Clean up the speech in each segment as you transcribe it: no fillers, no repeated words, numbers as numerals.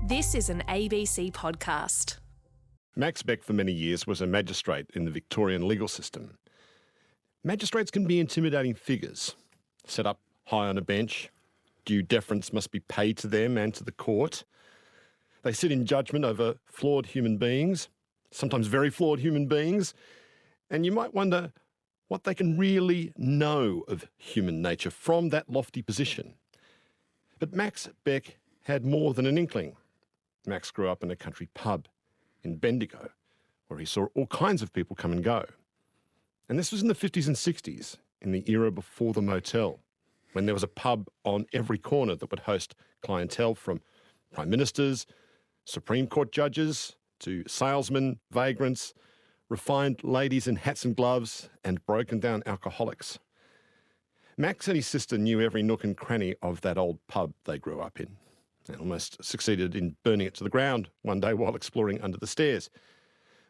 This is an ABC podcast. Max Beck for many years was a magistrate in the Victorian legal system. Magistrates can be intimidating figures, set up high on a bench. Due deference must be paid to them and to the court. They sit in judgment over flawed human beings, sometimes very flawed human beings, and you might wonder what they can really know of human nature from that lofty position. But Max Beck had more than an inkling. Max grew up in a country pub in Bendigo, where he saw all kinds of people come and go. And this was in the 50s and 60s, in the era before the motel, when there was a pub on every corner that would host clientele from prime ministers, Supreme Court judges, to salesmen, vagrants, refined ladies in hats and gloves, and broken-down alcoholics. Max and his sister knew every nook and cranny of that old pub they grew up in, and almost succeeded in burning it to the ground one day while exploring under the stairs.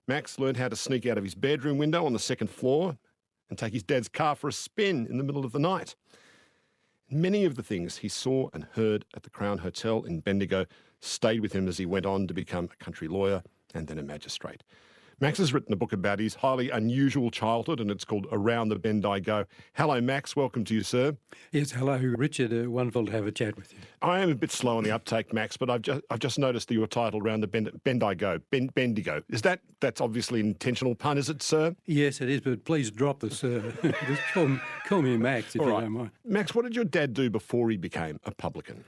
Max learned how to sneak out of his bedroom window on the second floor and take his dad's car for a spin in the middle of the night. Many of the things he saw and heard at the Crown Hotel in Bendigo stayed with him as he went on to become a country lawyer and then a magistrate. Max has written a book about his highly unusual childhood, and it's called Around the Bendigo. Hello, Max. Welcome to you, sir. Yes, hello, Richard. Wonderful to have a chat with you. I am a bit slow on the uptake, Max, but I've just noticed that your title Around the Bendigo. That's obviously an intentional pun, is it, sir? Yes, it is, but please drop the sir. Just call me Max, if you don't mind. Max, what did your dad do before he became a publican?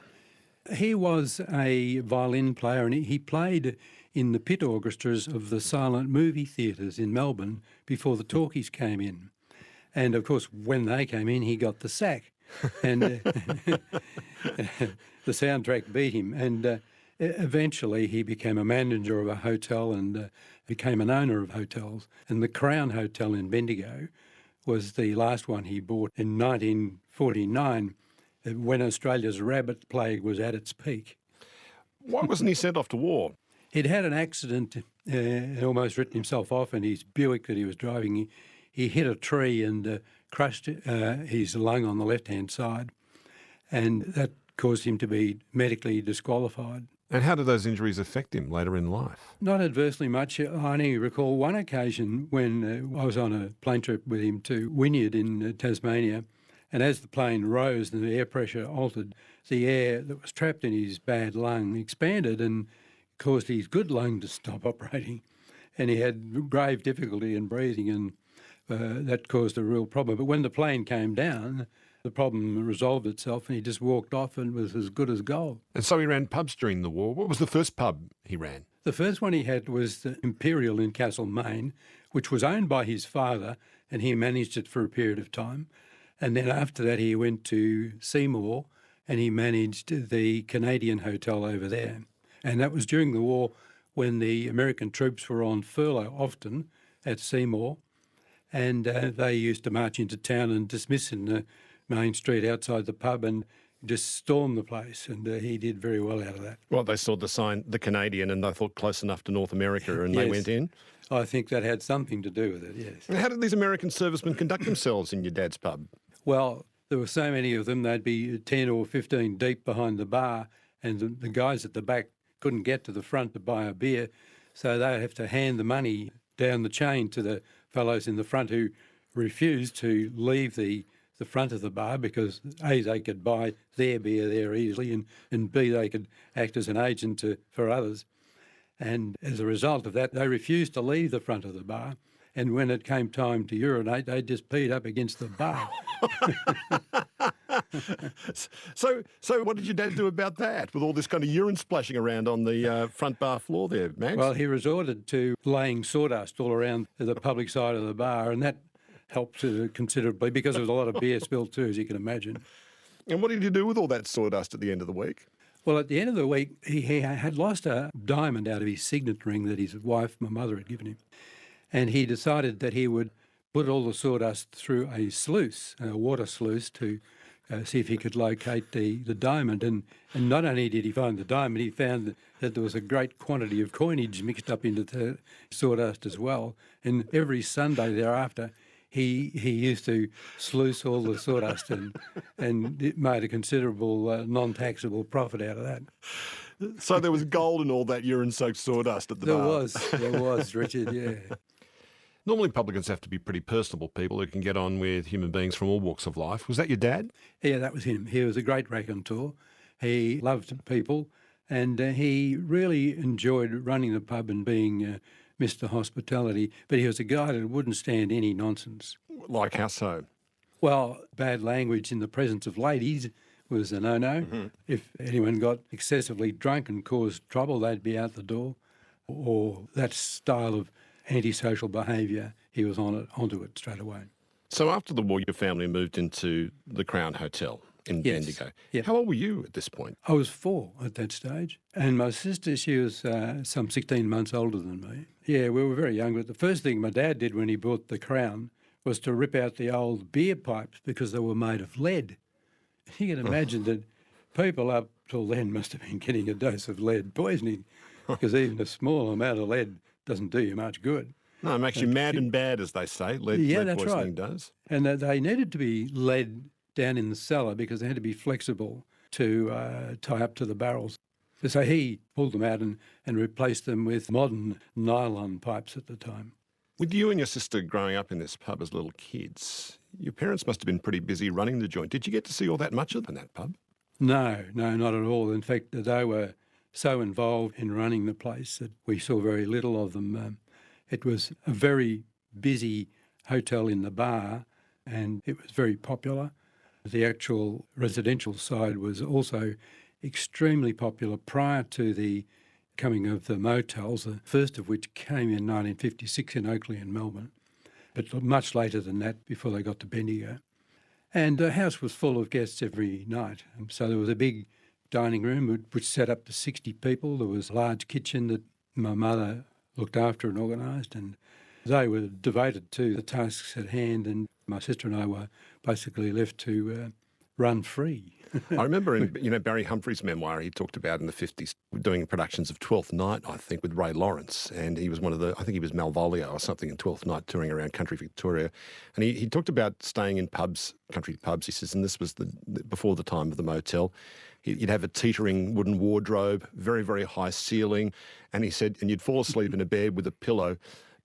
He was a violin player, and he played in the pit orchestras of the silent movie theatres in Melbourne before the talkies came in. And, of course, when they came in, he got the sack. And the soundtrack beat him. And eventually he became a manager of a hotel and became an owner of hotels. And the Crown Hotel in Bendigo was the last one he bought in 1949, when Australia's rabbit plague was at its peak. Why wasn't he sent off to war? He'd had an accident and almost written himself off in his Buick that he was driving. He hit a tree and crushed his lung on the left-hand side, and that caused him to be medically disqualified. And how did those injuries affect him later in life? Not adversely much. I only recall one occasion when I was on a plane trip with him to Wynyard in Tasmania, and as the plane rose and the air pressure altered, the air that was trapped in his bad lung expanded and caused his good lung to stop operating. And he had grave difficulty in breathing, and that caused a real problem. But when the plane came down, the problem resolved itself and he just walked off and was as good as gold. And so he ran pubs during the war. What was the first pub he ran? The first one he had was the Imperial in Castlemaine, which was owned by his father, and he managed it for a period of time. And then after that he went to Seymour and he managed the Canadian hotel over there. And that was during the war when the American troops were on furlough often at Seymour, and they used to march into town and dismiss in the main street outside the pub and just storm the place, and he did very well out of that. Well, they saw the sign, the Canadian, and they thought close enough to North America, and they went in? I think that had something to do with it, yes. And how did these American servicemen conduct themselves in your dad's pub? Well, there were so many of them, they'd be 10 or 15 deep behind the bar, and the guys at the back couldn't get to the front to buy a beer, so they'd have to hand the money down the chain to the fellows in the front who refused to leave the front of the bar because A, they could buy their beer there easily, and B, they could act as an agent for others. And as a result of that, they refused to leave the front of the bar, and when it came time to urinate, they just peed up against the bar. So what did your dad do about that, with all this kind of urine splashing around on the front bar floor there, Max? Well, he resorted to laying sawdust all around the public side of the bar, and that helped considerably because there was a lot of beer spilled too, as you can imagine. And what did you do with all that sawdust at the end of the week? Well, at the end of the week, he had lost a diamond out of his signet ring that his wife, my mother, had given him. And he decided that he would put all the sawdust through a sluice, a water sluice, to see if he could locate the diamond. And not only did he find the diamond, he found that there was a great quantity of coinage mixed up into the sawdust as well. And every Sunday thereafter, he used to sluice all the sawdust and it made a considerable non-taxable profit out of that. So there was gold in all that urine-soaked sawdust at the bar. There was, Richard, yeah. Normally publicans have to be pretty personable people who can get on with human beings from all walks of life. Was that your dad? Yeah, that was him. He was a great raconteur. He loved people and he really enjoyed running the pub and being Mr. Hospitality, but he was a guy that wouldn't stand any nonsense. Like how so? Well, bad language in the presence of ladies was a no-no. Mm-hmm. If anyone got excessively drunk and caused trouble, they'd be out the door. Or that style of antisocial behaviour, he was onto it straight away. So after the war, your family moved into the Crown Hotel in Bendigo. Yep. How old were you at this point? I was 4 at that stage. And my sister, she was some 16 months older than me. Yeah, we were very young. But the first thing my dad did when he bought the Crown was to rip out the old beer pipes because they were made of lead. You can imagine that people up till then must have been getting a dose of lead poisoning because even a small amount of lead doesn't do you much good. No, it makes you mad and bad, as they say. Lead poisoning does. And they needed to be lead down in the cellar because they had to be flexible to tie up to the barrels. So he pulled them out and replaced them with modern nylon pipes at the time. With you and your sister growing up in this pub as little kids, your parents must have been pretty busy running the joint. Did you get to see all that much of that pub? No, not at all. In fact, they were so involved in running the place that we saw very little of them. It was a very busy hotel in the bar and it was very popular. The actual residential side was also extremely popular prior to the coming of the motels, the first of which came in 1956 in Oakley and Melbourne, but much later than that before they got to Bendigo. And the house was full of guests every night. And so there was a big dining room which sat up to 60 people. There was a large kitchen that my mother looked after and organised, and they were devoted to the tasks at hand, and my sister and I were basically left to run free. I remember in Barry Humphrey's memoir, he talked about in the 50s doing productions of Twelfth Night, I think, with Ray Lawrence. And he was I think he was Malvolio or something in Twelfth Night touring around country Victoria. And he talked about staying in pubs, country pubs, he says, and this was before the time of the motel. You'd have a teetering wooden wardrobe, very, very high ceiling. And he said, and you'd fall asleep in a bed with a pillow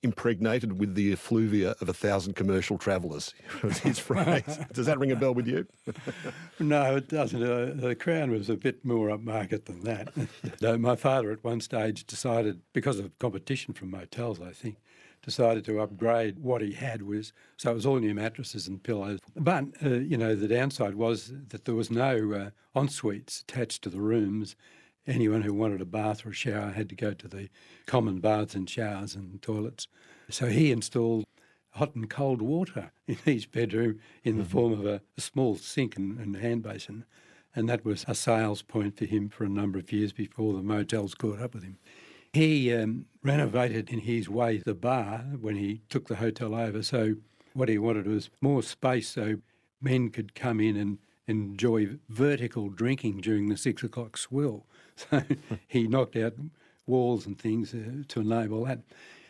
impregnated with the effluvia of 1,000 commercial travellers, was his phrase. Does that ring a bell with you? No, it doesn't. The Crown was a bit more upmarket than that. My father at one stage decided, because of competition from motels, I think, decided to upgrade what he had so it was all new mattresses and pillows. But, the downside was that there was no en-suites attached to the rooms. Anyone who wanted a bath or a shower had to go to the common baths and showers and toilets. So he installed hot and cold water in each bedroom in the form of a small sink and hand basin. And that was a sales point for him for a number of years before the motels caught up with him. He renovated in his way the bar when he took the hotel over. So what he wanted was more space so men could come in and enjoy vertical drinking during the 6 o'clock swill. So he knocked out walls and things to enable that.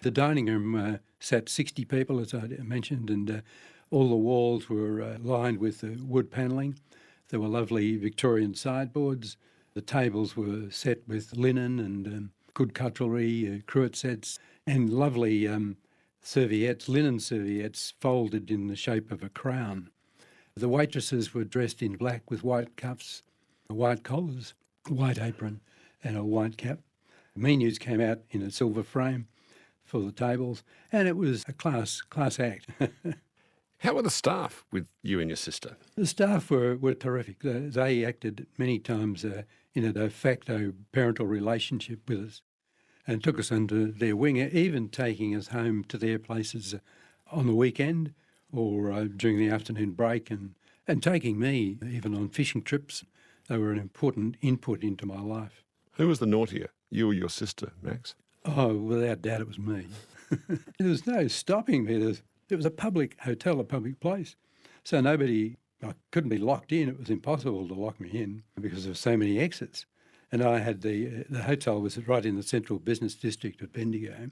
The dining room sat 60 people, as I mentioned, and all the walls were lined with wood panelling. There were lovely Victorian sideboards. The tables were set with linen and good cutlery, cruet sets, and lovely serviettes, linen serviettes folded in the shape of a crown. The waitresses were dressed in black with white cuffs, white collars, white apron and a white cap. Menus came out in a silver frame for the tables, and it was a class act. How were the staff with you and your sister? The staff were terrific. They acted many times in a de facto parental relationship with us and took us under their wing, even taking us home to their places on the weekend or during the afternoon break and taking me even on fishing trips. They were an important input into my life. Who was the naughtier, you or your sister, Max? Oh, without doubt it was me. There was no stopping me. It was a public hotel, a public place. So I couldn't be locked in. It was impossible to lock me in because there were so many exits. And I had the hotel was right in the central business district of Bendigo.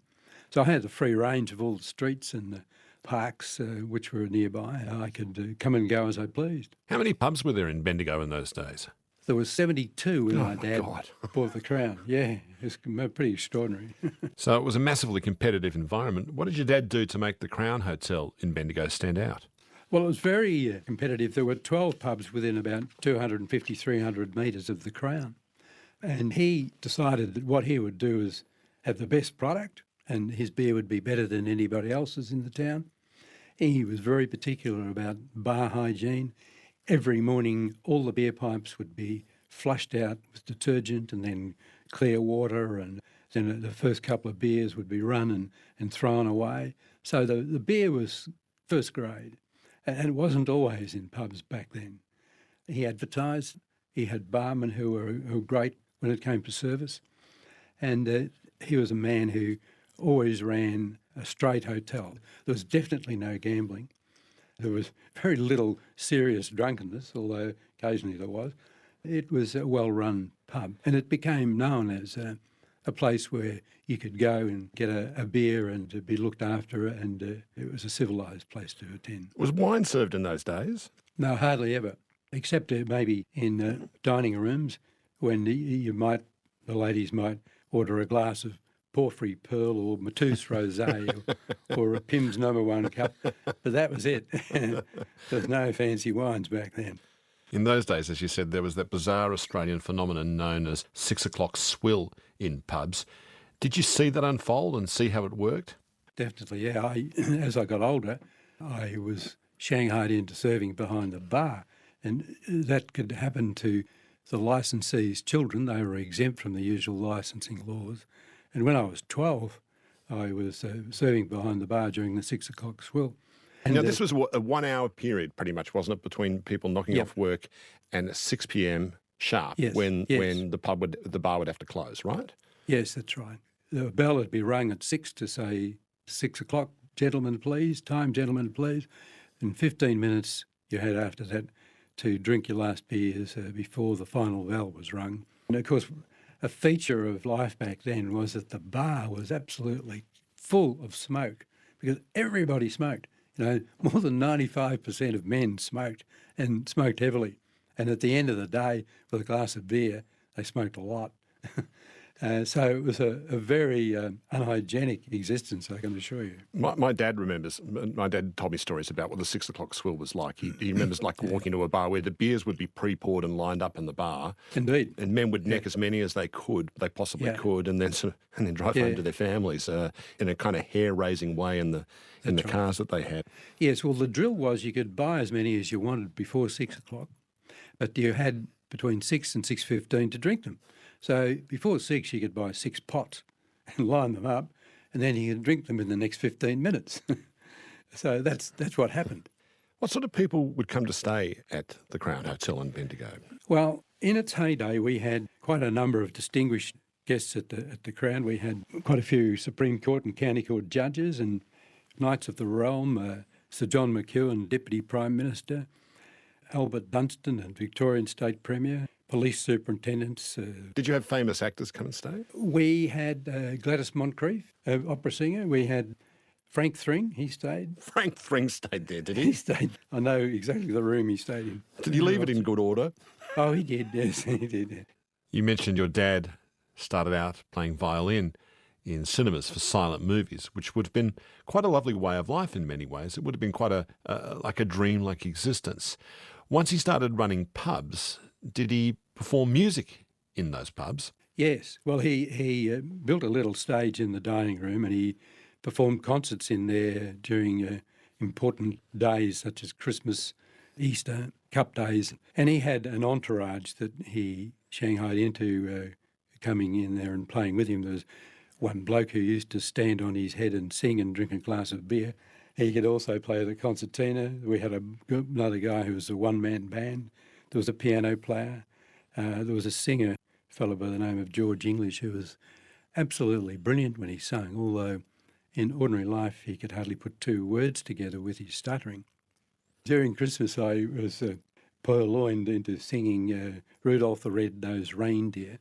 So I had the free range of all the streets and the parks which were nearby. I could come and go as I pleased. How many pubs were there in Bendigo in those days? There was 72 when my my dad God. bought the Crown. Yeah, it's pretty extraordinary. So it was a massively competitive environment. What did your dad do to make the Crown Hotel in Bendigo stand out? Well, it was very competitive. There were 12 pubs within about 250, 300 metres of the Crown. And he decided that what he would do is have the best product and his beer would be better than anybody else's in the town. He was very particular about bar hygiene. Every morning, all the beer pipes would be flushed out with detergent and then clear water, and then the first couple of beers would be run and thrown away. So the beer was first grade, and it wasn't always in pubs back then. He advertised. He had barmen who were great when it came to service, and he was a man who always ran a straight hotel. There was definitely no gambling. There was very little serious drunkenness, although occasionally there was. It was a well-run pub, and it became known as a place where you could go and get a beer and to be looked after, and it was a civilised place to attend. Was wine served in those days? No, hardly ever, except maybe in dining rooms when the ladies might order a glass of Porphyry Pearl or Matus Rosé or a Pim's #1 cup, but that was it. There's no fancy wines back then. In those days, as you said, there was that bizarre Australian phenomenon known as 6 o'clock swill in pubs. Did you see that unfold and see how it worked? Definitely, yeah. As I got older, I was shanghaied into serving behind the bar, and that could happen to the licensees' children. They were exempt from the usual licensing laws. And when I was 12, I was serving behind the bar during the 6 o'clock swill. And now, this was a 1 hour period, pretty much, wasn't it, between people knocking off work and 6 p.m. sharp, when the bar would have to close, right? Yes, that's right. The bell would be rung at 6 to say 6 o'clock, gentlemen, please, time, gentlemen, please. In 15 minutes, you had after that to drink your last beers before the final bell was rung. And of course, a feature of life back then was that the bar was absolutely full of smoke because everybody smoked. You know, more than 95% of men smoked and smoked heavily. And at the end of the day, with a glass of beer, they smoked a lot. So it was a very unhygienic existence, I can assure you. My dad remembers, my dad told me stories about what the 6 o'clock swill was like. He remembers walking to a bar where the beers would be pre-poured and lined up in the bar. Indeed. And men would neck as many as they possibly could, and then drive home to their families in a kind of hair-raising way in the cars that they had. Yes, well, the drill was you could buy as many as you wanted before 6 o'clock, but you had between 6 and 6:15 to drink them. So before 6, you could buy 6 pots and line them up, and then you could drink them in the next 15 minutes. So that's what happened. What sort of people would come to stay at the Crown Hotel in Bendigo? Well, in its heyday, we had quite a number of distinguished guests at the Crown. We had quite a few Supreme Court and County Court judges and Knights of the Realm, Sir John McEwen, Deputy Prime Minister, Albert Dunstan and Victorian State Premier, police superintendents. Did you have famous actors come and stay? We had Gladys Moncrief, opera singer. We had Frank Thring, he stayed. Frank Thring stayed there, did he? He stayed. I know exactly the room he stayed in. Did he leave it in good order? Oh, he did, yes, he did. You mentioned your dad started out playing violin in cinemas for silent movies, which would have been quite a lovely way of life in many ways. It would have been quite like a dream-like existence. Once he started running pubs, did he perform music in those pubs? Yes. Well, he built a little stage in the dining room and he performed concerts in there during important days such as Christmas, Easter, Cup Days. And he had an entourage that he shanghaied into coming in there and playing with him. There was one bloke who used to stand on his head and sing and drink a glass of beer. He could also play the concertina. We had another guy who was a one-man band. There was a piano player. There was a singer, a fellow by the name of George English, who was absolutely brilliant when he sang, although in ordinary life he could hardly put 2 words together with his stuttering. During Christmas I was purloined into singing Rudolph the Red-Nosed Reindeer,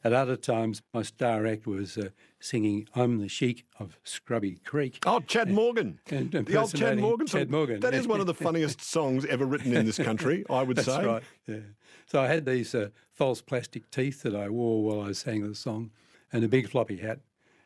At other times, my star act was singing "I'm the Sheik of Scrubby Creek." Oh, Chad Morgan. And The old Chad Morgan song. Chad Morgan. That is one of the funniest songs ever written in this country, I would That's say. right, yeah. So I had these false plastic teeth that I wore while I sang the song and a big floppy hat,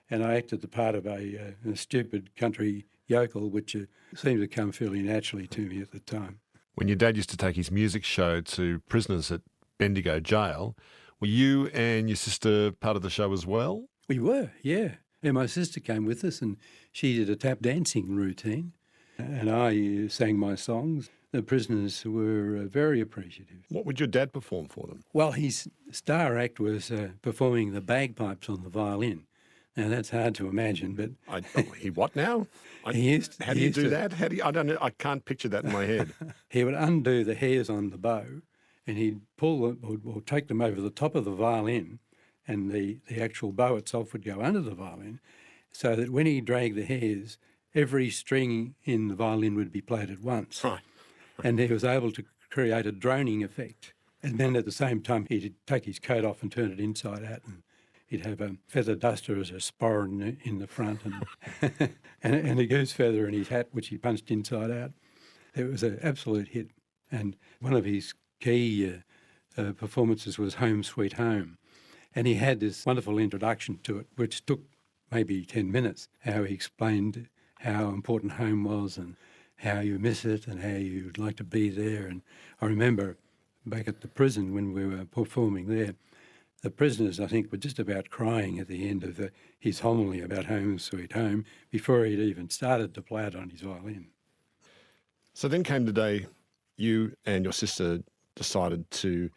and I acted the part of a stupid country yokel, which seemed to come fairly naturally to me at the time. When your dad used to take his music show to prisoners at Bendigo jail, were you and your sister part of the show as well? We were, yeah. And my sister came with us and she did a tap dancing routine and I sang my songs. The prisoners were very appreciative. What would your dad perform for them? Well, his star act was performing the bagpipes on the violin. Now, that's hard to imagine, but... He what now? How do you do that? I don't know. I can't picture that in my head. He would undo the hairs on the bow and he'd pull them or take them over the top of the violin, and the actual bow itself would go under the violin, so that when he dragged the hairs, every string in the violin would be played at once. Right. And he was able to create a droning effect. And then at the same time, he'd take his coat off and turn it inside out, and he'd have a feather duster as a sporran in the front and, and a goose feather in his hat, which he punched inside out. It was an absolute hit. And one of his key performances was Home Sweet Home. And he had this wonderful introduction to it, which took maybe 10 minutes, how he explained how important home was and how you miss it and how you'd like to be there. And I remember back at the prison when we were performing there, the prisoners, I think, were just about crying at the end of his homily about Home Sweet Home before he'd even started to play it on his violin. So then came the day you and your sister decided to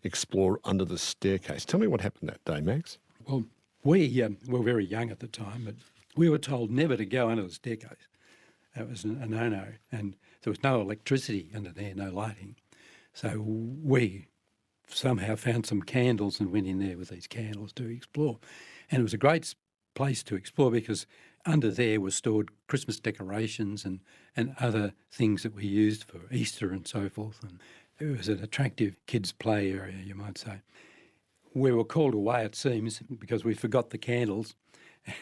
explore under the staircase. Tell me what happened that day, Max. Well, we were very young at the time, but we were told never to go under the staircase. That was a no-no. And there was no electricity under there, no lighting. So we somehow found some candles and went in there with these candles to explore. And it was a great place to explore because under there were stored Christmas decorations and other things that we used for Easter and so forth. And it was an attractive kids' play area, you might say. We were called away, it seems, because we forgot the candles,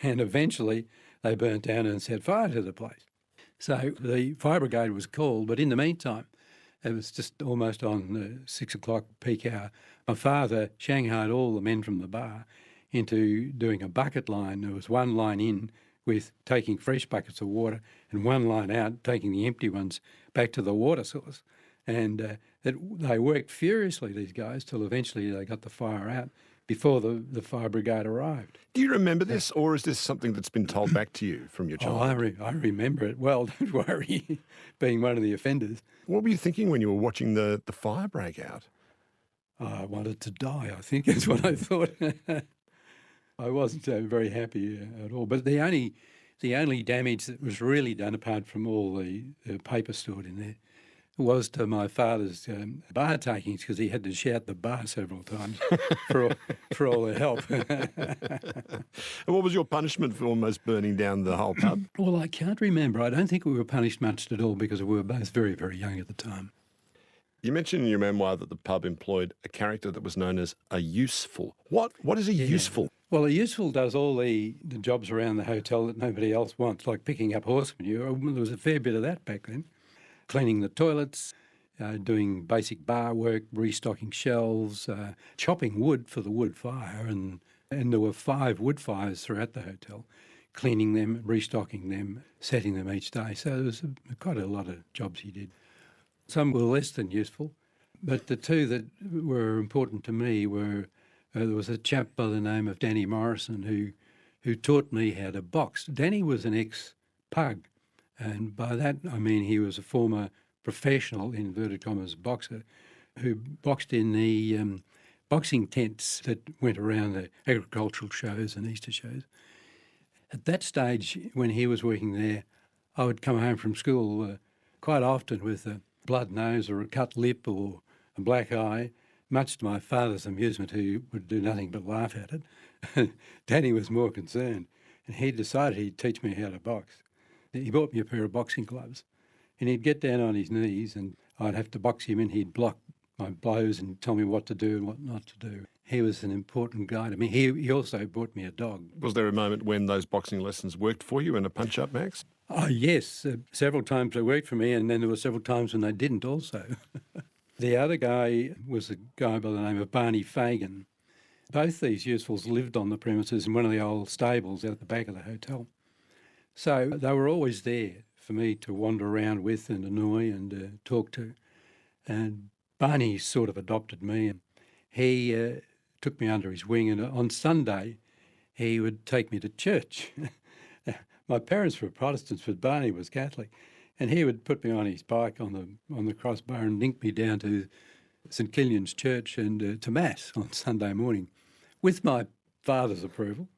and eventually they burnt down and set fire to the place. So the fire brigade was called, but in the meantime, it was just almost on 6 o'clock peak hour. My father shanghaied all the men from the bar into doing a bucket line. There was one line in with taking fresh buckets of water and one line out, taking the empty ones back to the water source. And they worked furiously, these guys, till eventually they got the fire out before the fire brigade arrived. Do you remember this, or is this something that's been told back to you from your childhood? I remember it well, don't worry, being one of the offenders. What were you thinking when you were watching the fire break out? I wanted to die, I think, is what I thought. I wasn't very happy at all. But the only damage that was really done, apart from all the paper stored in there, was to my father's bar takings, because he had to shout the bar several times for all the help. And what was your punishment for almost burning down the whole pub? Well, I can't remember. I don't think we were punished much at all because we were both very, very young at the time. You mentioned in your memoir that the pub employed a character that was known as a useful. What is a useful? Well, a useful does all the jobs around the hotel that nobody else wants, like picking up horse manure. There was a fair bit of that back then. Cleaning the toilets, doing basic bar work, restocking shelves, chopping wood for the wood fire, and there were 5 wood fires throughout the hotel, cleaning them, restocking them, setting them each day. So there was quite a lot of jobs he did. Some were less than useful, but the two that were important to me were there was a chap by the name of Danny Morrison who taught me how to box. Danny was an ex-pug. And by that, I mean he was a former professional, inverted commas, boxer who boxed in the boxing tents that went around the agricultural shows and Easter shows. At that stage, when he was working there, I would come home from school quite often with a blood nose or a cut lip or a black eye, much to my father's amusement, who would do nothing but laugh at it. Danny was more concerned, and he decided he'd teach me how to box. He bought me a pair of boxing gloves and he'd get down on his knees and I'd have to box him and he'd block my blows and tell me what to do and what not to do. he was an important guy to me. He also bought me a dog. Was there a moment when those boxing lessons worked for you in a punch-up, Max? Oh, yes. Several times they worked for me, and then there were several times when they didn't also. The other guy was a guy by the name of Barney Fagan. Both these usefuls lived on the premises in one of the old stables out the back of the hotel. So they were always there for me to wander around with and annoy and talk to. And Barney sort of adopted me, and he took me under his wing, and on Sunday he would take me to church. My parents were Protestants, but Barney was Catholic, and he would put me on his bike on the crossbar and link me down to St Killian's Church and to Mass on Sunday morning, with my father's approval.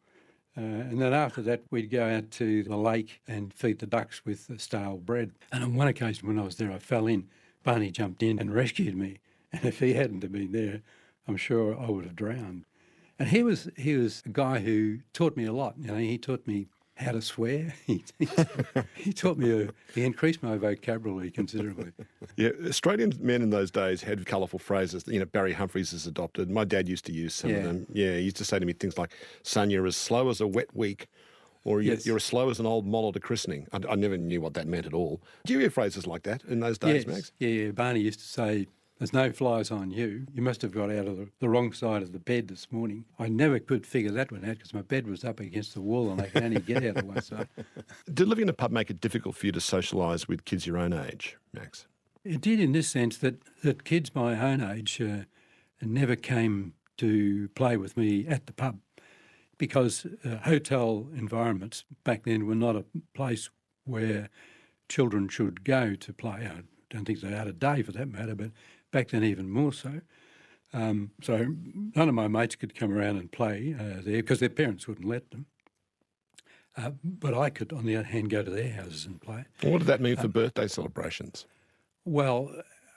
And then after that, we'd go out to the lake and feed the ducks with stale bread. And on one occasion when I was there, I fell in. Barney jumped in and rescued me. And if he hadn't have been there, I'm sure I would have drowned. And he was a guy who taught me a lot. You know, he taught me how to swear. He taught me, he increased my vocabulary considerably. Yeah, Australian men in those days had colourful phrases. You know, Barry Humphries is adopted. My dad used to use some of them. Yeah, he used to say to me things like, "Son, you're as slow as a wet week," or Yes. "You're as slow as an old moll at a christening." I never knew what that meant at all. Do you hear phrases like that in those days, Yes. Max? Yeah, Barney used to say, "There's no flies on you. You must have got out of the wrong side of the bed this morning." I never could figure that one out because my bed was up against the wall and I could only get out of one side. Did living in a pub make it difficult for you to socialise with kids your own age, Max? It did in this sense that kids my own age never came to play with me at the pub because hotel environments back then were not a place where children should go to play. I don't think they are today for that matter, but back then even more so. So none of my mates could come around and play there because their parents wouldn't let them. But I could, on the other hand, go to their houses and play. What did that mean for birthday celebrations? Well,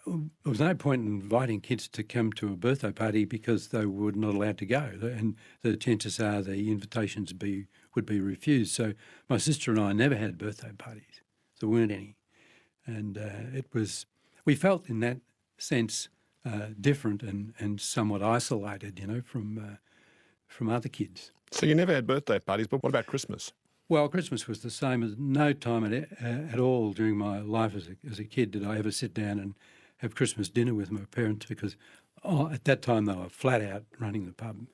there was no point in inviting kids to come to a birthday party because they were not allowed to go, and the chances are the invitations would be refused. So my sister and I never had birthday parties. There weren't any. And we felt in that sense different and somewhat isolated, you know, from other kids. So you never had birthday parties, but what about Christmas? Well, Christmas was the same. As no time at all during my life as a kid did I ever sit down and have Christmas dinner with my parents because at that time they were flat out running the pub.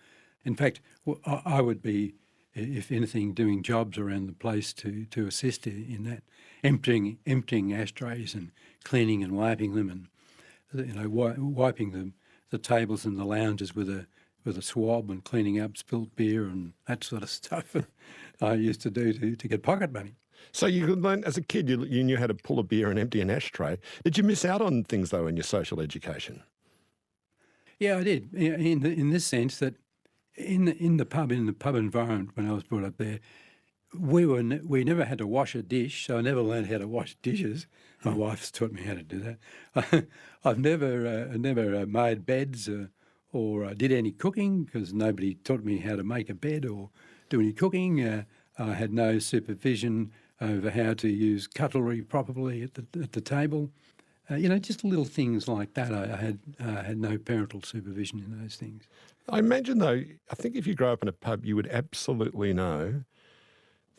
In fact, I would be, if anything, doing jobs around the place to assist in that, emptying ashtrays and cleaning and wiping them, and you know, wiping the tables and the lounges with a swab and cleaning up spilt beer and that sort of stuff. I used to do to get pocket money. So you could learn, as a kid, you knew how to pull a beer and empty an ashtray. Did you miss out on things, though, in your social education? Yeah, I did, in this sense that in the pub environment when I was brought up there, we never had to wash a dish, so I never learned how to wash dishes. My wife's taught me how to do that. I've never made beds or did any cooking because nobody taught me how to make a bed or do any cooking. I had no supervision over how to use cutlery properly at the table. You know, just little things like that. I had no parental supervision in those things. I imagine, though, I think if you grow up in a pub, you would absolutely know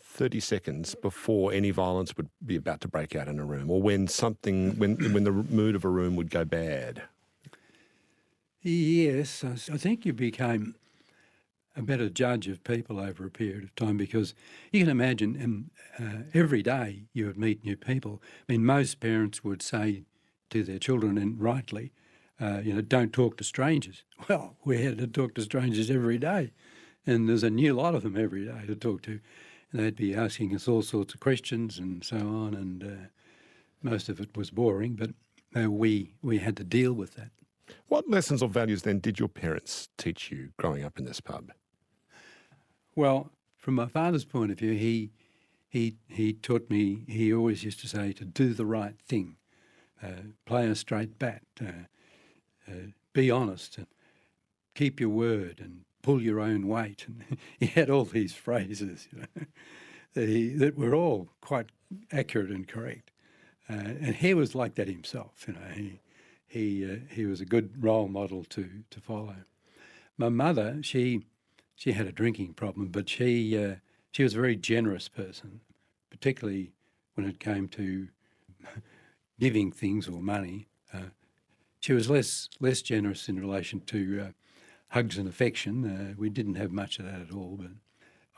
30 seconds before any violence would be about to break out in a room or when the mood of a room would go bad. Yes, I think you became a better judge of people over a period of time because you can imagine every day you would meet new people. I mean, most parents would say to their children, and rightly, don't talk to strangers. Well, we had to talk to strangers every day, and there's a new lot of them every day to talk to. And they'd be asking us all sorts of questions and so on, and most of it was boring, but we had to deal with that. What lessons or values then did your parents teach you growing up in this pub? Well, from my father's point of view, he taught me, he always used to say to do the right thing, play a straight bat, be honest, and keep your word, and pull your own weight. And he had all these phrases, you know, that were all quite accurate and correct. And he was like that himself, you know. He was a good role model to follow. My mother, she had a drinking problem, but she was a very generous person, particularly when it came to giving things or money. She was less generous in relation to hugs and affection. We didn't have much of that at all. But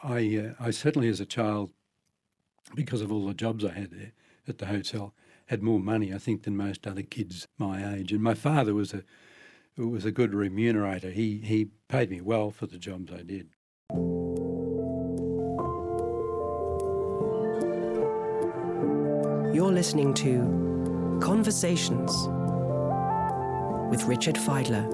I certainly, as a child, because of all the jobs I had there at the hotel, had more money, I think, than most other kids my age. And my father was a good remunerator. He paid me well for the jobs I did. You're listening to Conversations with Richard Feidler.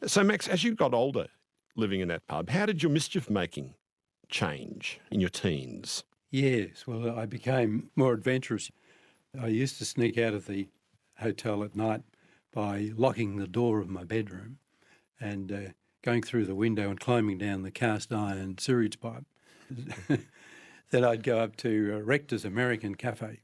So, Max, as you got older living in that pub, how did your mischief making change in your teens? Yes, well, I became more adventurous. I used to sneak out of the hotel at night by locking the door of my bedroom and going through the window and climbing down the cast iron sewage pipe. Then I'd go up to Rector's American Cafe,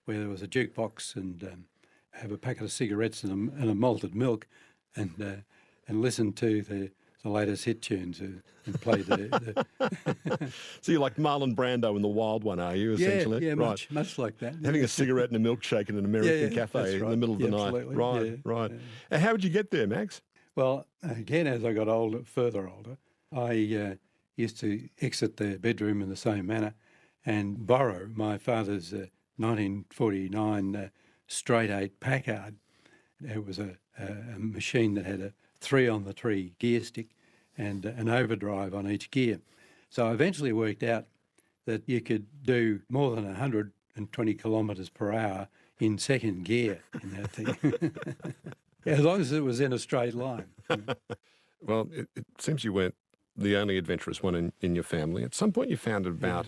where there was a jukebox, and have a packet of cigarettes and a malted milk, and listen to the latest hit tunes and play the So you're like Marlon Brando in The Wild One, are you, essentially? Yeah, right. much like that. Having a cigarette and a milkshake in an American cafe in the middle of the night. Absolutely. Right, right. And how would you get there, Max? Well, again, as I got further older, I used to exit the bedroom in the same manner and borrow my father's 1949 straight 8 Packard. It was a machine that had a 3-on-the-3 gear stick and an overdrive on each gear. So I eventually worked out that you could do more than 120 kilometres per hour in second gear in that thing, as long as it was in a straight line. Well, it seems you weren't the only adventurous one in your family. At some point you found out about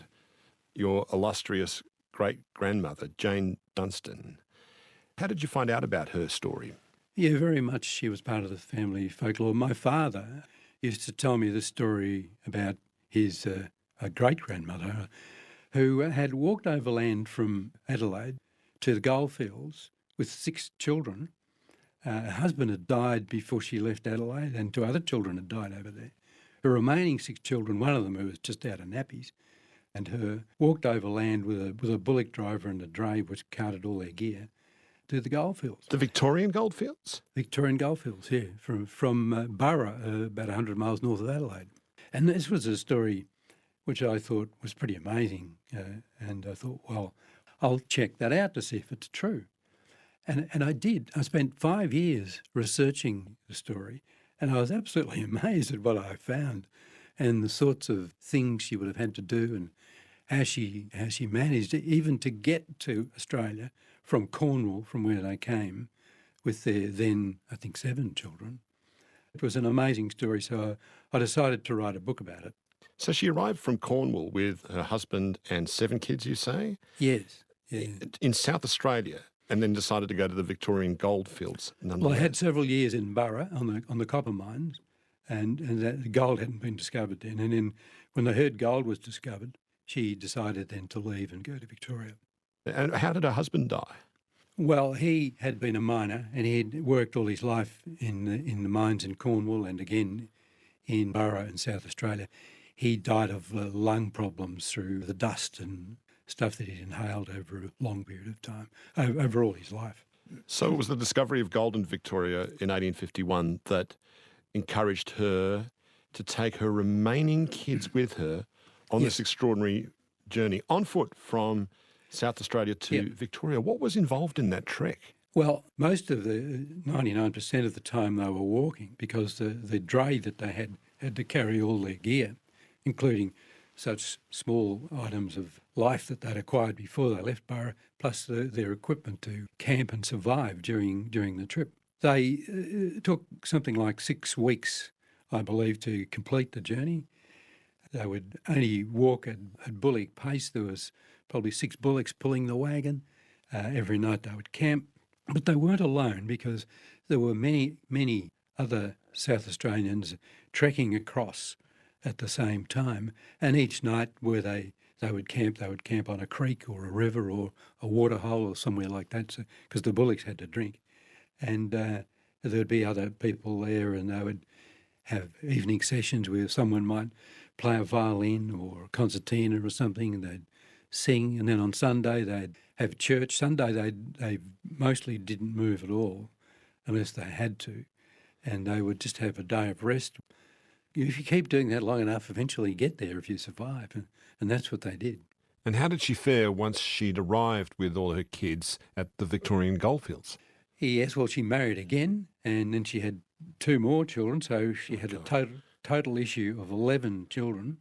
your illustrious great-grandmother, Jane Dunstan. How did you find out about her story? Yeah, very much she was part of the family folklore. My father used to tell me the story about his great-grandmother who had walked overland from Adelaide to the goldfields with 6 children. Her husband had died before she left Adelaide, and 2 other children had died over there. Her remaining 6 children, one of them who was just out of nappies, and her walked overland with a bullock driver and a dray which carted all their gear to the goldfields. The Victorian goldfields? Victorian goldfields, yeah, from Burra, about 100 miles north of Adelaide. And this was a story which I thought was pretty amazing, and I thought, well, I'll check that out to see if it's true. And I did. I spent 5 years researching the story, and I was absolutely amazed at what I found and the sorts of things she would have had to do and how she managed even to get to Australia from Cornwall, from where they came, with their then, I think, 7 children. It was an amazing story, so I decided to write a book about it. So she arrived from Cornwall with her husband and 7 kids, you say? Yes. Yeah. In South Australia, and then decided to go to the Victorian goldfields. Well, I had several years in Burra on the copper mines, and the gold hadn't been discovered then. And then when they heard gold was discovered, she decided then to leave and go to Victoria. And how did her husband die? Well, he had been a miner, and he had worked all his life in the mines in Cornwall and again in Burra in South Australia. He died of lung problems through the dust and stuff that he'd inhaled over a long period of time, over all his life. So it was the discovery of gold in Victoria in 1851 that encouraged her to take her remaining kids with her on this extraordinary journey on foot from South Australia to Victoria. What was involved in that trek? Well, most of the 99% of the time they were walking because the dray that they had to carry all their gear, including such small items of life that they'd acquired before they left Burra, plus their equipment to camp and survive during the trip. They took something like 6 weeks, I believe, to complete the journey. They would only walk at bullock pace. There was probably 6 bullocks pulling the wagon. Every night they would camp. But they weren't alone because there were many, many other South Australians trekking across at the same time. And each night where they would camp on a creek or a river or a waterhole or somewhere like that, because the bullocks had to drink. And there would be other people there, and they would have evening sessions where someone might play a violin or a concertina or something, and they'd sing. And then on Sunday they'd have church. Sunday they mostly didn't move at all unless they had to, and they would just have a day of rest. If you keep doing that long enough, eventually you get there if you survive, and that's what they did. And how did she fare once she'd arrived with all her kids at the Victorian goldfields? Yes, well, she married again, and then she had 2 more children, so she had a total issue of 11 children,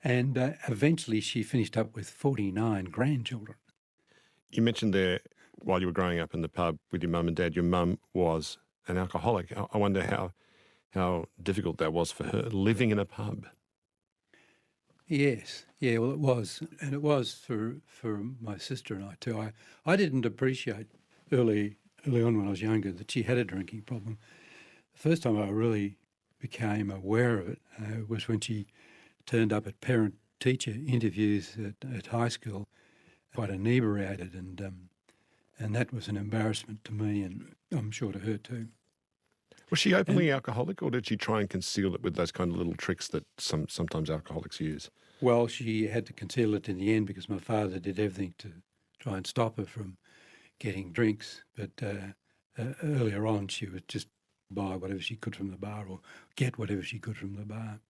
and eventually she finished up with 49 grandchildren. You mentioned there, while you were growing up in the pub with your mum and dad, your mum was an alcoholic. I wonder how difficult that was for her, living in a pub. Yes, yeah, well, it was, and it was for my sister and I too. I didn't appreciate early on when I was younger that she had a drinking problem. The first time I really became aware of it was when she turned up at parent-teacher interviews at high school, quite inebriated, and that was an embarrassment to me, and I'm sure to her too. Was she openly alcoholic, or did she try and conceal it with those kind of little tricks that sometimes alcoholics use? Well, she had to conceal it in the end because my father did everything to try and stop her from getting drinks. But earlier on, she would just buy whatever she could from the bar or get whatever she could from the bar.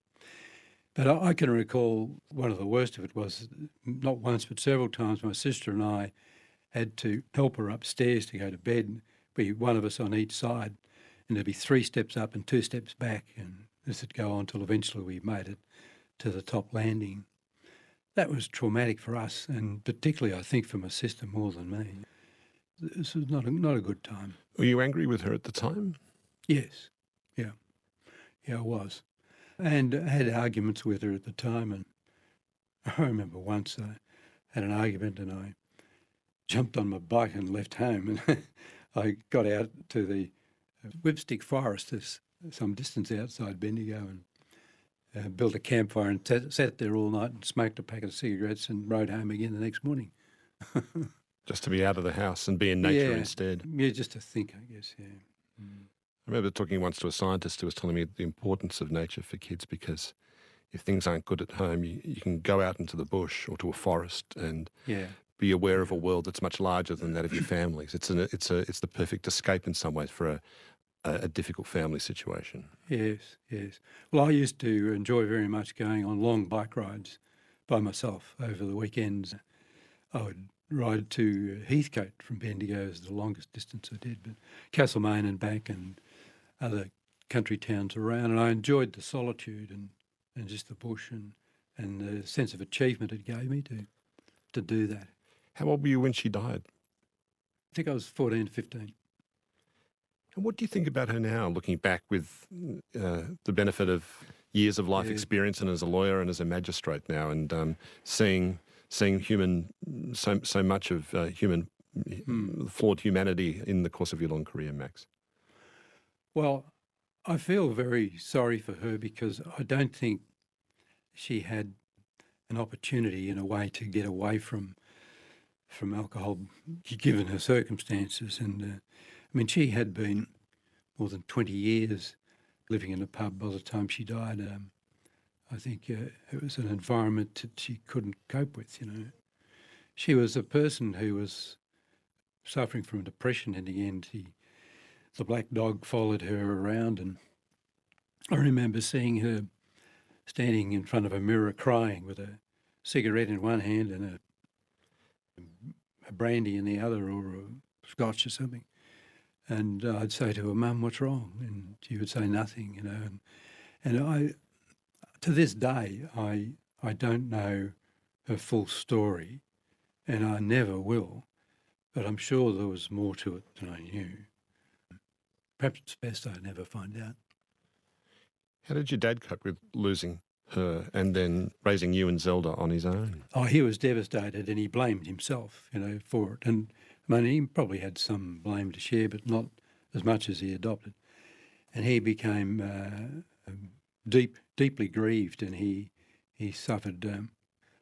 But I can recall one of the worst of it was, not once but several times, my sister and I had to help her upstairs to go to bed, be one of us on each side, and there'd be 3 steps up and 2 steps back, and this would go on till eventually we made it to the top landing. That was traumatic for us, and particularly I think for my sister more than me. This was not a good time. Were you angry with her at the time? Yes, yeah, I was. And I had arguments with her at the time, and I remember once I had an argument and I jumped on my bike and left home, and I got out to the whipstick forest, some distance outside Bendigo, and built a campfire and sat there all night and smoked a pack of cigarettes and rode home again the next morning. Just to be out of the house and be in nature instead. Yeah, just to think, I guess, yeah. I remember talking once to a scientist who was telling me the importance of nature for kids, because if things aren't good at home, you can go out into the bush or to a forest and be aware of a world that's much larger than that of your families. It's the perfect escape in some ways for a difficult family situation. Yes. Well, I used to enjoy very much going on long bike rides by myself over the weekends. I would ride to Heathcote from Bendigo is the longest distance I did, but Castlemaine and Beck and other country towns around, and I enjoyed the solitude and just the bush and the sense of achievement it gave me to do that. How old were you when she died? I think I was 14 to 15. And what do you think about her now, looking back with the benefit of years of life experience and as a lawyer and as a magistrate now, and seeing so much of human flawed humanity in the course of your long career, Max? Well, I feel very sorry for her because I don't think she had an opportunity in a way to get away from alcohol, given her circumstances. And I mean, she had been more than 20 years living in a pub by the time she died. I think it was an environment that she couldn't cope with, you know. She was a person who was suffering from depression in the end. The black dog followed her around, and I remember seeing her standing in front of a mirror crying with a cigarette in one hand and a brandy in the other, or a scotch or something. And I'd say to her, "Mum, what's wrong?" And she would say nothing, you know. And I, to this day, I don't know her full story, and I never will, but I'm sure there was more to it than I knew. Perhaps it's best I never find out. How did your dad cope with losing her and then raising you and Zelda on his own? Oh, he was devastated, and he blamed himself, you know, for it. And I mean, he probably had some blame to share, but not as much as he adopted. And he became deep deeply grieved, and he suffered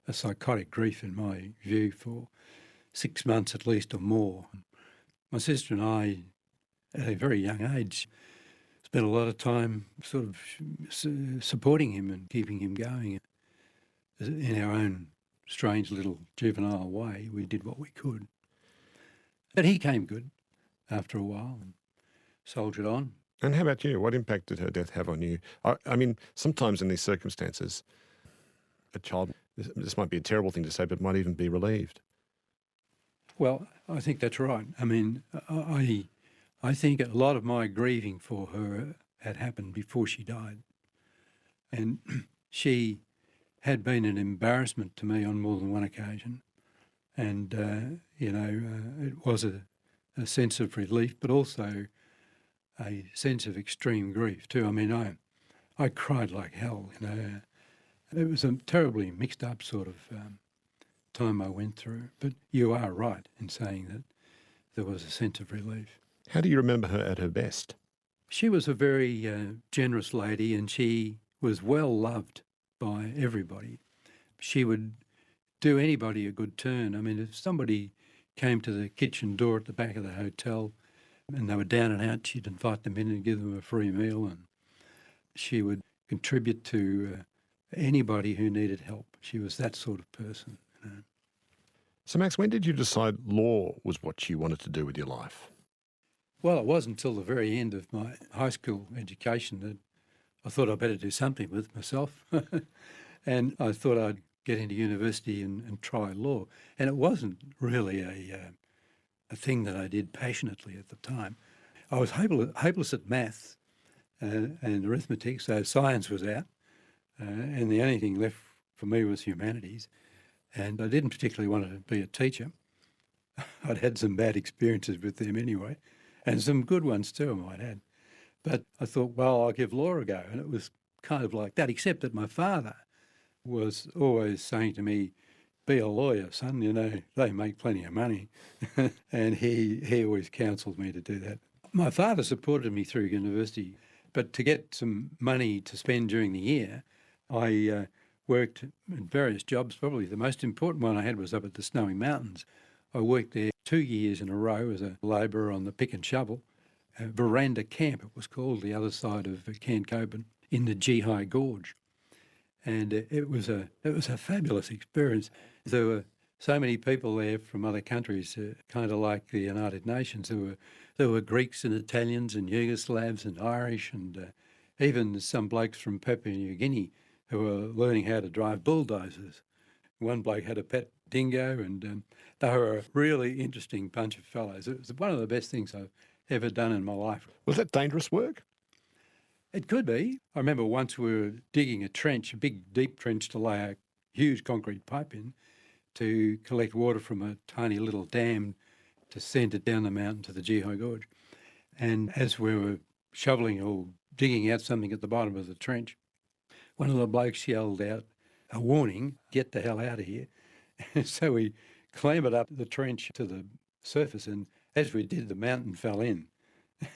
a psychotic grief, in my view, for 6 months at least or more. My sister and I, at a very young age, spent a lot of time sort of supporting him and keeping him going. In our own strange little juvenile way, we did what we could. But he came good after a while and soldiered on. And how about you? What impact did her death have on you? I mean, sometimes in these circumstances, a child, this might be a terrible thing to say, but might even be relieved. Well, I think that's right. I mean, I think a lot of my grieving for her had happened before she died. And she had been an embarrassment to me on more than one occasion. And, it was a sense of relief, but also a sense of extreme grief too. I mean, I cried like hell, It was a terribly mixed up sort of time I went through. But you are right in saying that there was a sense of relief. How do you remember her at her best? She was a very generous lady, and she was well loved by everybody. She would do anybody a good turn. I mean, if somebody came to the kitchen door at the back of the hotel and they were down and out, she'd invite them in and give them a free meal, and she would contribute to anybody who needed help. She was that sort of person. So, Max, when did you decide law was what you wanted to do with your life? Well, it wasn't until the very end of my high school education that I thought I'd better do something with myself. And I thought I'd get into university and try law. And it wasn't really a thing that I did passionately at the time. I was hopeless at maths and arithmetic, so science was out. And the only thing left for me was humanities. And I didn't particularly want to be a teacher. I'd had some bad experiences with them anyway, and some good ones too, I might add. But I thought, well, I'll give law a go. And it was kind of like that, except that my father was always saying to me, be a lawyer, son, they make plenty of money. And he always counselled me to do that. My father supported me through university, but to get some money to spend during the year, I worked in various jobs. Probably the most important one I had was up at the Snowy Mountains. I worked there 2 years in a row as a labourer on the pick and shovel. Veranda Camp, it was called, the other side of Cancoban, in the Gee Gorge. And it was a fabulous experience. There were so many people there from other countries, kind of like the United Nations. There were Greeks and Italians and Yugoslavs and Irish and even some blokes from Papua New Guinea who were learning how to drive bulldozers. One bloke had a pet dingo, and they were a really interesting bunch of fellows. It was one of the best things I've ever done in my life. Was that dangerous work? It could be. I remember once we were digging a trench, a big deep trench to lay a huge concrete pipe in to collect water from a tiny little dam to send it down the mountain to the Gee Gorge. And as we were shoveling or digging out something at the bottom of the trench, one of the blokes yelled out a warning, get the hell out of here. So we clambered up the trench to the surface, and as we did, the mountain fell in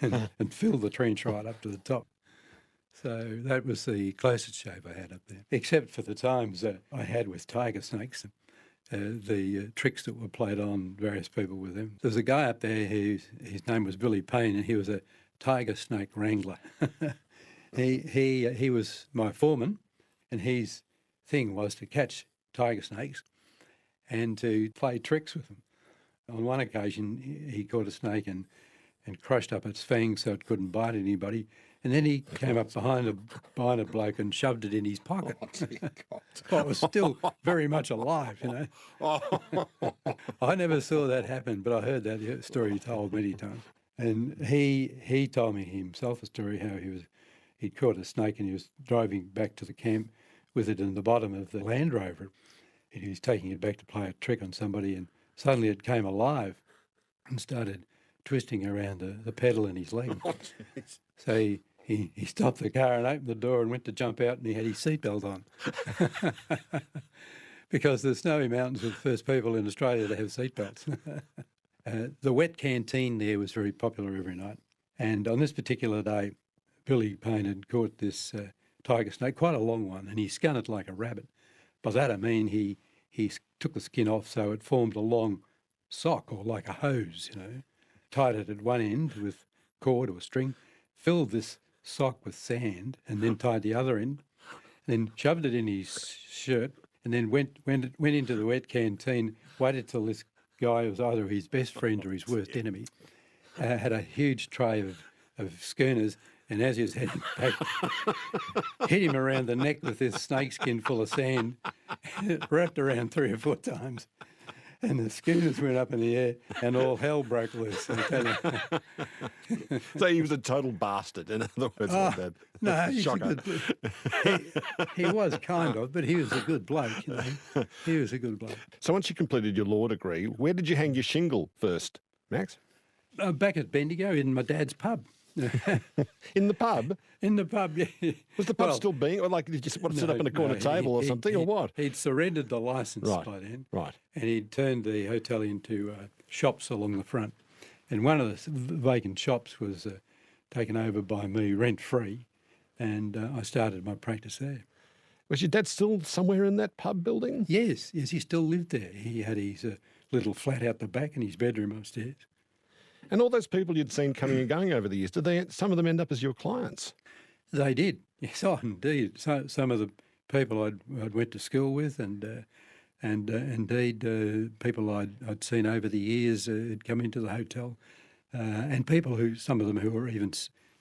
and filled the trench right up to the top. So that was the closest shave I had up there, except for the times I had with tiger snakes, the tricks that were played on various people with them. There was a guy up there his name was Billy Payne, and he was a tiger snake wrangler. He was my foreman, and his thing was to catch tiger snakes and to play tricks with them. On one occasion, he caught a snake and crushed up its fangs so it couldn't bite anybody. And then he came up behind a bloke and shoved it in his pocket. Well, it was still very much alive, I never saw that happen, but I heard that story told many times. And he told me himself a story how he'd caught a snake and he was driving back to the camp with it in the bottom of the Land Rover. And he was taking it back to play a trick on somebody, and suddenly it came alive and started twisting around the pedal in his leg. So he stopped the car and opened the door and went to jump out, and he had his seatbelt on. Because the Snowy Mountains were the first people in Australia to have seatbelts. The wet canteen there was very popular every night. And on this particular day, Billy Payne had caught this tiger snake, quite a long one, and he skun it like a rabbit. By that I mean he took the skin off so it formed a long sock or like a hose, tied it at one end with cord or string, filled this sock with sand, and then tied the other end, then shoved it in his shirt, and then went into the wet canteen, waited till this guy was either his best friend or his worst enemy, had a huge tray of schooners, and as he was heading back, hit him around the neck with this snakeskin full of sand, wrapped around 3 or 4 times. And the schooners went up in the air and all hell broke loose. I tell you. So he was a total bastard, in other words, like that. No, he's Shocker. he was kind of, but he was a good bloke, He was a good bloke. So once you completed your law degree, where did you hang your shingle first, Max? Back at Bendigo in my dad's pub. In the pub? In the pub, yeah. Was the pub still being, or like did you want to sit up in a corner table or something, or what? He'd surrendered the licence Right, by then. right. And he'd turned the hotel into shops along the front. And one of the vacant shops was taken over by me rent-free, and I started my practice there. Was your dad still somewhere in that pub building? Yes, he still lived there. He had his little flat out the back and his bedroom upstairs. And all those people you'd seen coming and going over the years, did some of them end up as your clients? They did. Yes, indeed. So, some of the people I'd went to school with, and indeed people I'd seen over the years had come into the hotel, and some of them who were even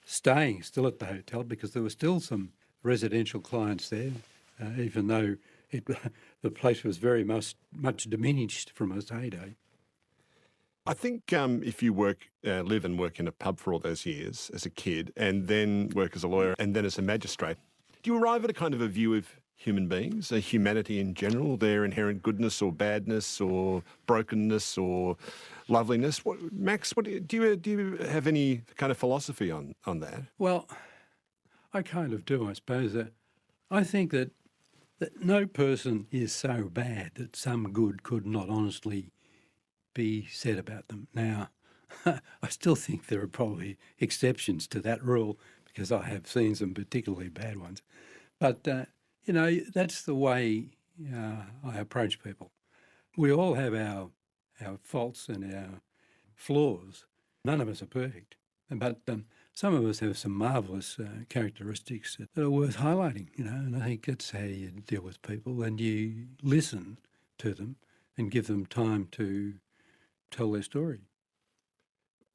staying still at the hotel because there were still some residential clients there, even though the place was very much diminished from its heyday. I think if you live and work in a pub for all those years as a kid and then work as a lawyer and then as a magistrate, do you arrive at a kind of a view of human beings, humanity in general, their inherent goodness or badness or brokenness or loveliness? Max, do you have any kind of philosophy on that? Well, I kind of do, I suppose. I think that no person is so bad that some good could not honestly be said about them. Now, I still think there are probably exceptions to that rule because I have seen some particularly bad ones. But, that's the way I approach people. We all have our faults and our flaws. None of us are perfect. But some of us have some marvellous characteristics that are worth highlighting, and I think that's how you deal with people, and you listen to them and give them time to tell their story.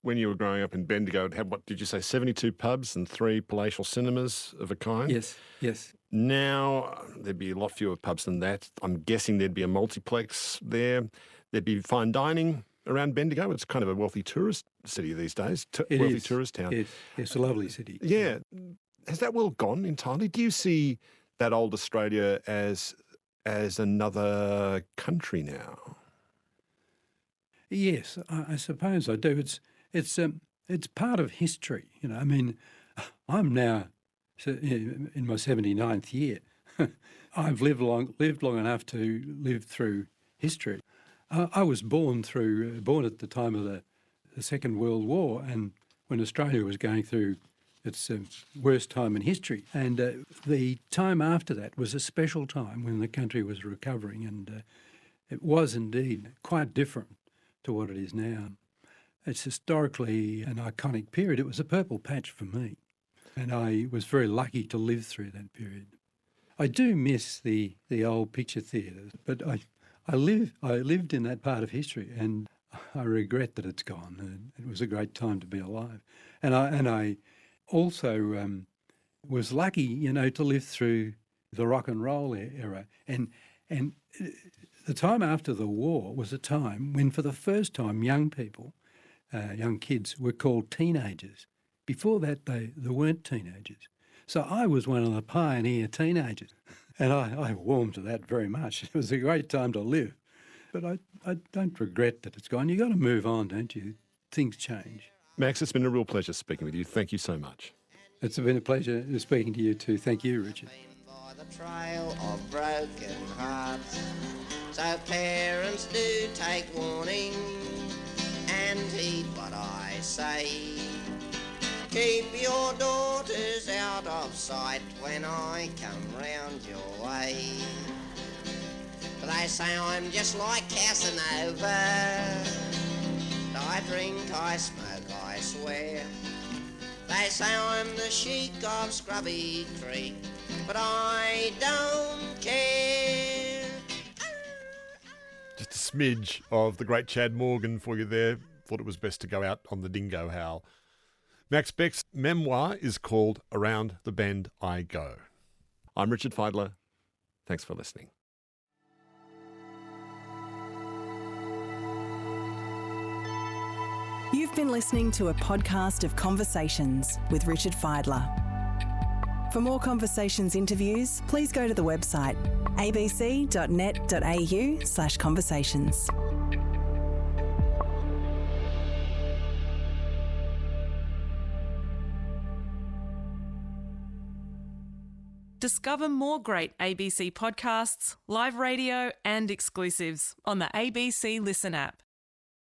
When you were growing up in Bendigo, it had, what did you say, 72 pubs and 3 palatial cinemas of a kind? Yes. Now, there'd be a lot fewer pubs than that. I'm guessing there'd be a multiplex there. There'd be fine dining around Bendigo. It's kind of a wealthy tourist city these days, wealthy tourist town. It's a lovely city. Yeah. Has that world gone entirely? Do you see that old Australia as another country now? Yes, I suppose I do. It's part of history, I mean, I'm now in my 79th year. I've lived long enough to live through history. I was born at the time of the Second World War, and when Australia was going through its worst time in history, and the time after that was a special time when the country was recovering, and it was indeed quite different to what it is now. It's historically an iconic period. It was a purple patch for me, and I was very lucky to live through that period. I do miss the old picture theatres, but I lived in that part of history, and I regret that it's gone. And it was a great time to be alive, and I also was lucky, to live through the rock and roll era, and the time after the war was a time when, for the first time, young people, young kids, were called teenagers. Before that, they weren't teenagers. So I was one of the pioneer teenagers, and I warmed to that very much. It was a great time to live. But I don't regret that it's gone. You've got to move on, don't you? Things change. Max, it's been a real pleasure speaking with you. Thank you so much. It's been a pleasure speaking to you too. Thank you, Richard. The trail of broken hearts. So parents, do take warning and heed what I say. Keep your daughters out of sight when I come round your way. But they say I'm just like Casanova. I drink, I smoke, I swear. They say I'm the sheik of Scrubby Creek, but I don't care. Just a smidge of the great Chad Morgan for you there. Thought it was best to go out on the dingo howl. Max Beck's memoir is called Around the Bend I Go. I'm Richard Feidler. Thanks for listening. You've been listening to a podcast of Conversations with Richard Feidler. For more Conversations interviews, please go to the website abc.net.au/conversations. Discover more great ABC podcasts, live radio and exclusives on the ABC Listen app.